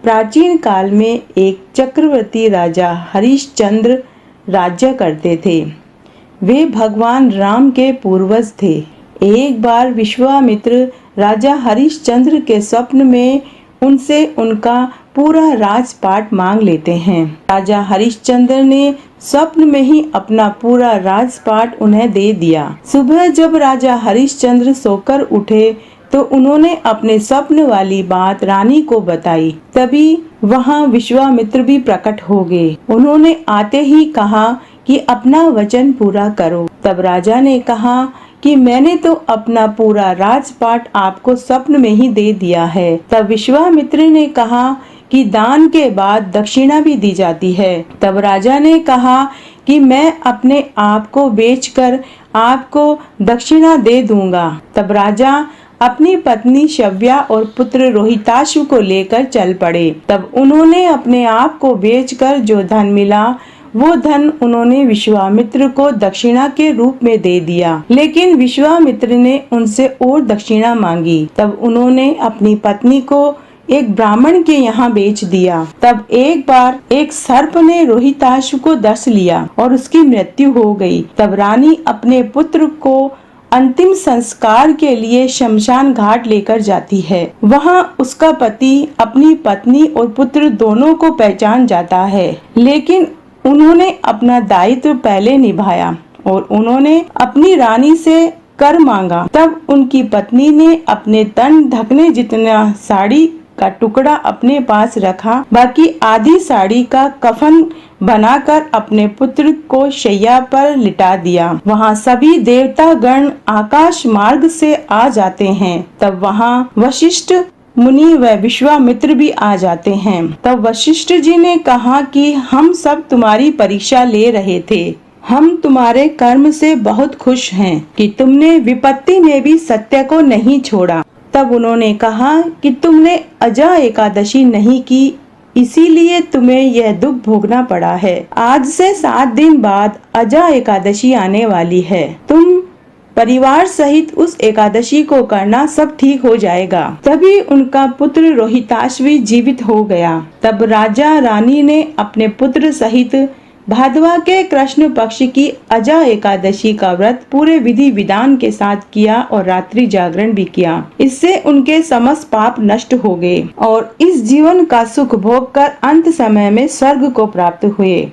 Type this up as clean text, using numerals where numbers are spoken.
प्राचीन काल में एक चक्रवर्ती राजा हरिश्चंद्र राज्य करते थे। वे भगवान राम के पूर्वज थे। एक बार विश्वामित्र राजा हरिश्चंद्र के स्वप्न में उनसे उनका पूरा राजपाट मांग लेते हैं। राजा हरिश्चंद्र ने स्वप्न में ही अपना पूरा राजपाट उन्हें दे दिया। सुबह जब राजा हरिश्चंद्र सोकर उठे तो उन्होंने अपने स्वप्न वाली बात रानी को बताई। तभी वहां विश्वामित्र भी प्रकट हो गए। उन्होंने आते ही कहा कि अपना वचन पूरा करो। तब राजा ने कहा कि मैंने तो अपना पूरा राजपाट आपको स्वप्न में ही दे दिया है। तब विश्वामित्र ने कहा कि दान के बाद दक्षिणा भी दी जाती है। तब राजा ने कहा कि मैं अपने आप को बेचकर आपको दक्षिणा दे दूंगा। तब राजा अपनी पत्नी शव्या और पुत्र रोहिताशु को लेकर चल पड़े। तब उन्होंने अपने आप को बेचकर जो धन मिला वो धन उन्होंने विश्वामित्र को दक्षिणा के रूप में दे दिया। लेकिन विश्वामित्र ने उनसे और दक्षिणा मांगी। तब उन्होंने अपनी पत्नी को एक ब्राह्मण के यहाँ बेच दिया। तब एक बार एक सर्प ने रोहिताशु को डस लिया और उसकी मृत्यु हो गई। तब रानी अपने पुत्र को अंतिम संस्कार के लिए शमशान घाट लेकर जाती है। वहाँ उसका पति अपनी पत्नी और पुत्र दोनों को पहचान जाता है, लेकिन उन्होंने अपना दायित्व पहले निभाया और उन्होंने अपनी रानी से कर मांगा। तब उनकी पत्नी ने अपने तन ढकने जितना साड़ी का टुकड़ा अपने पास रखा, बाकी आधी साड़ी का कफन बनाकर अपने पुत्र को शैया पर लिटा दिया। वहाँ सभी देवता गण आकाश मार्ग से आ जाते हैं। तब वहाँ वशिष्ठ मुनि व विश्वामित्र भी आ जाते हैं। तब वशिष्ठ जी ने कहा कि हम सब तुम्हारी परीक्षा ले रहे थे। हम तुम्हारे कर्म से बहुत खुश हैं कि तुमने विपत्ति में भी सत्य को नहीं छोड़ा। तब उन्होंने कहा कि तुमने अजा एकादशी नहीं की, इसीलिए तुम्हें यह दुख भोगना पड़ा है। आज से 7 दिन बाद अजा एकादशी आने वाली है। तुम परिवार सहित उस एकादशी को करना, सब ठीक हो जाएगा। तभी उनका पुत्र रोहिताश्वी जीवित हो गया। तब राजा रानी ने अपने पुत्र सहित भादवा के कृष्ण पक्ष की अजा एकादशी का व्रत पूरे विधि विधान के साथ किया और रात्रि जागरण भी किया। इससे उनके समस्त पाप नष्ट हो गए और इस जीवन का सुख भोग कर अंत समय में स्वर्ग को प्राप्त हुए।